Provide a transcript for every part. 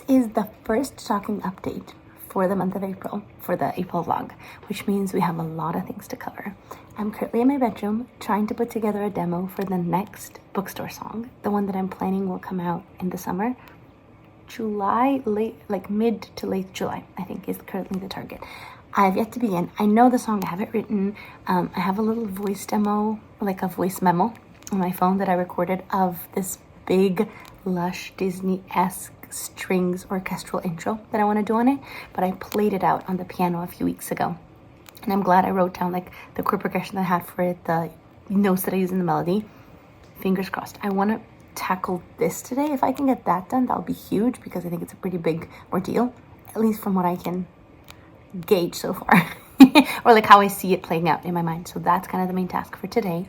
This is the first talking update for the month of April, for the April vlog, which means we have a lot of things to cover. I'm currently in my bedroom trying to put together a demo for the next bookstore song. The one that I'm planning will come out in the summer. July, mid to late July, I think is currently the target. I have yet to begin. I know the song, I have it written. I have a little voice demo, like a voice memo on my phone that I recorded of this big, lush, Disney-esque strings orchestral intro that I want to do on it, but I played it out on the piano a few weeks ago. And I'm glad I wrote down like the chord progression that I had for it, the notes that I use in the melody. Fingers crossed. I want to tackle this today. If I can get that done, that'll be huge because I think it's a pretty big ordeal, at least from what I can gauge so far, or like how I see it playing out in my mind. So that's kind of the main task for today.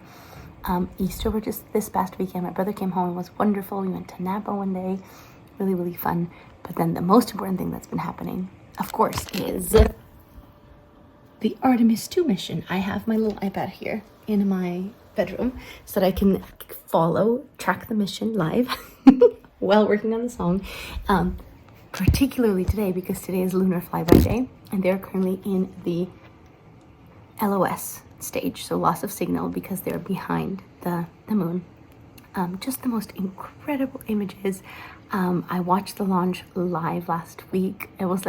Easter were just this past weekend. My brother came home. It was wonderful. We went to Napa one day. Really, really fun. But then the most important thing that's been happening, of course, is the ARTEMIS II mission. I have my little iPad here in my bedroom so that I can track the mission live while working on the song. Particularly today, because today is Lunar Flyby Day, and they're currently in the LOS stage, so loss of signal, because they're behind the moon. Just the most incredible images. I watched the launch live last week. It was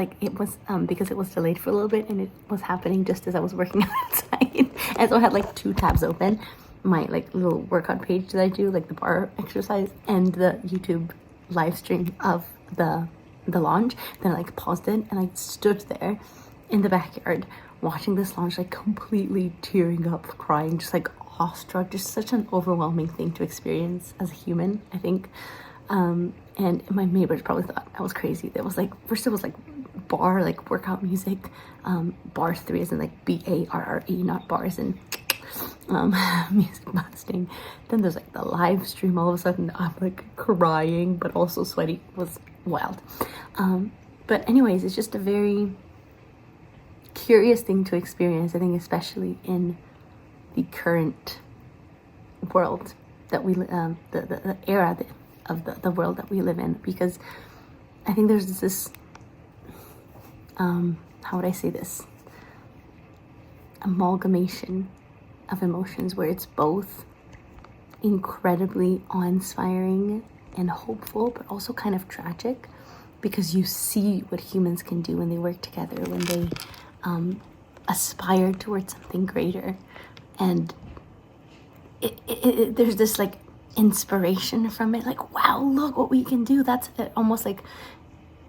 because it was delayed for a little bit, and it was happening just as I was working outside. And so I had like two tabs open, my like little workout page that I do, like the bar exercise, and the YouTube live stream of the launch. Then I like paused it and I stood there in the backyard watching this launch, like completely tearing up, crying, just like awestruck. Just such an overwhelming thing to experience as a human, I think. And my neighbors probably thought I was crazy. It was like, first it was like bar, like workout music, bar 3 as in like BARRE, not bars and music blasting. Then there's like the live stream. All of a sudden I'm like crying but also sweaty. It was wild. But anyways, it's just a very curious thing to experience, I think, especially in the current world that we the era of the world that we live in, because I think there's this how would I say this, amalgamation of emotions where it's both incredibly awe-inspiring and hopeful, but also kind of tragic, because you see what humans can do when they work together, when they aspire towards something greater. And there's this like inspiration from it, like, wow, look what we can do. That's almost like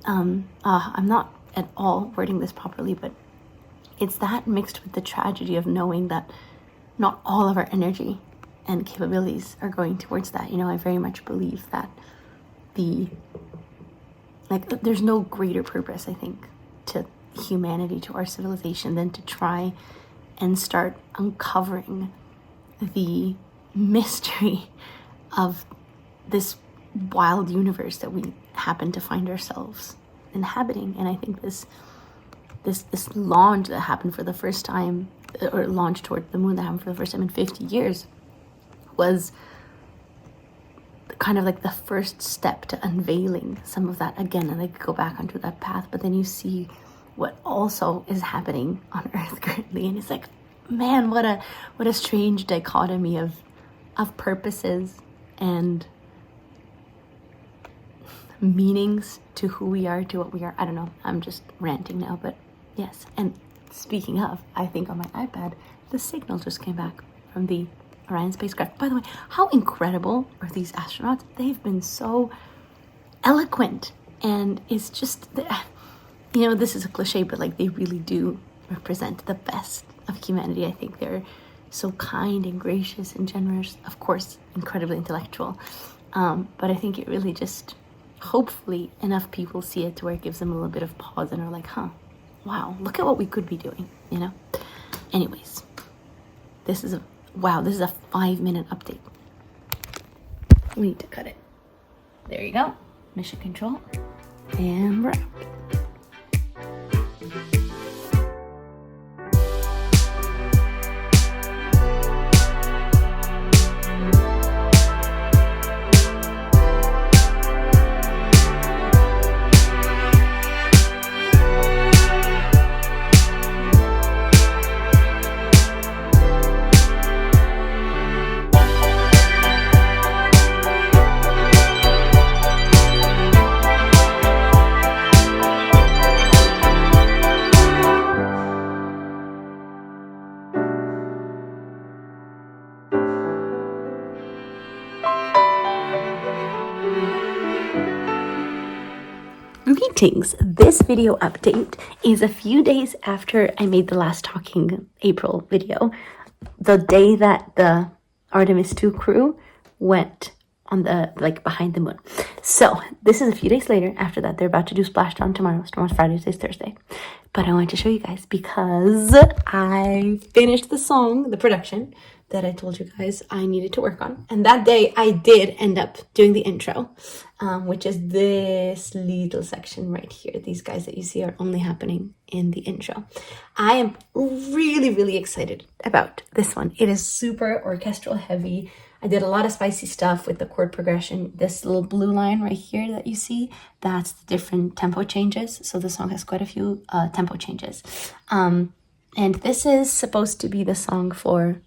I'm not at all wording this properly, but it's that mixed with the tragedy of knowing that not all of our energy and capabilities are going towards that. You know, I very much believe that there's no greater purpose, I think, to humanity, to our civilization, than to try and start uncovering the mystery of this wild universe that we happen to find ourselves inhabiting. And I think this launch that happened for the first time, or launch toward the moon that happened for the first time in 50 years, was kind of like the first step to unveiling some of that again, and like go back onto that path. But then you see what also is happening on Earth currently, and it's like, man, what a strange dichotomy of purposes and meanings to who we are, to what we are. I don't know, I'm just ranting now, but yes. And speaking of, I think on my iPad the signal just came back from the Orion spacecraft. By the way, how incredible are these astronauts? They've been so eloquent, and it's just, you know, this is a cliche, but like they really do represent the best of humanity. I think they're so kind and gracious and generous, of course incredibly intellectual, but I think it really just, hopefully enough people see it to where it gives them a little bit of pause and are like, wow, look at what we could be doing, you know. Anyways, this is a 5-minute update. We need to cut it. There you go. Mission control, and we're out. Greetings! This video update is a few days after I made the last Talking April video, the day that the Artemis II crew went on the, behind the moon. So this is a few days later after that. They're about to do splashdown tomorrow. Tomorrow's Friday, today's Thursday. But I wanted to show you guys because I finished the song, the production, that I told you guys I needed to work on. And that day I did end up doing the intro, which is this little section right here. These guys that you see are only happening in the intro. I am really, really excited about this one. It is super orchestral heavy. I did a lot of spicy stuff with the chord progression. This little blue line right here that you see, that's the different tempo changes. So the song has quite a few tempo changes. And this is supposed to be the song for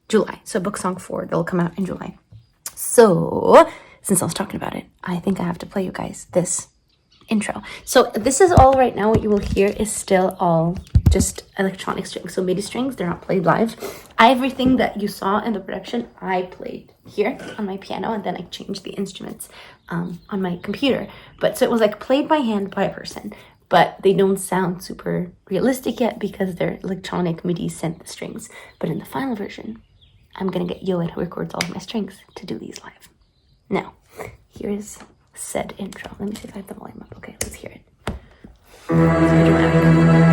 July. So book song 4, they'll come out in July. So since I was talking about it, I think I have to play you guys this intro. So this is all right now. What you will hear is still all just electronic strings. So MIDI strings, they're not played live. Everything that you saw in the production, I played here on my piano, and then I changed the instruments on my computer. But so it was like played by hand by a person, but they don't sound super realistic yet because they're electronic MIDI synth strings. But in the final version, I'm gonna get Yoed, who records all of my strings, to do these live. Now, here's said intro. Let me see if I have the volume up. Okay, let's hear it. It's very dramatic.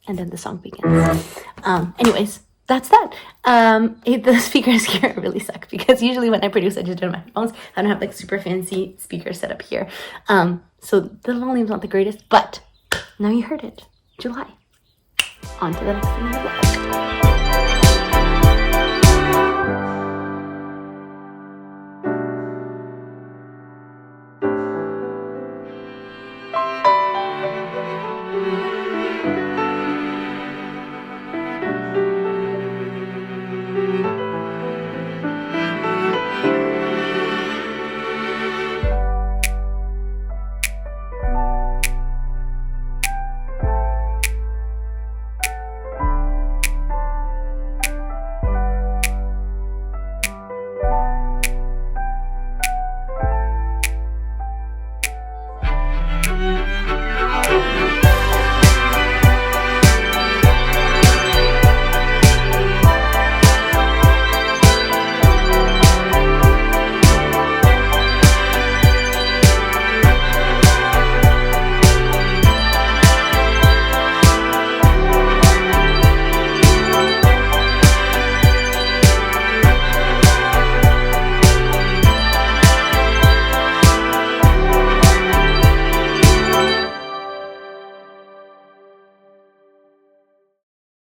And then the song begins. Anyways, that's that. The speakers here really suck because usually when I produce, I just do it on my headphones. I don't have like super fancy speakers set up here. So the volume's not the greatest, but now you heard it. July. On to the next thing.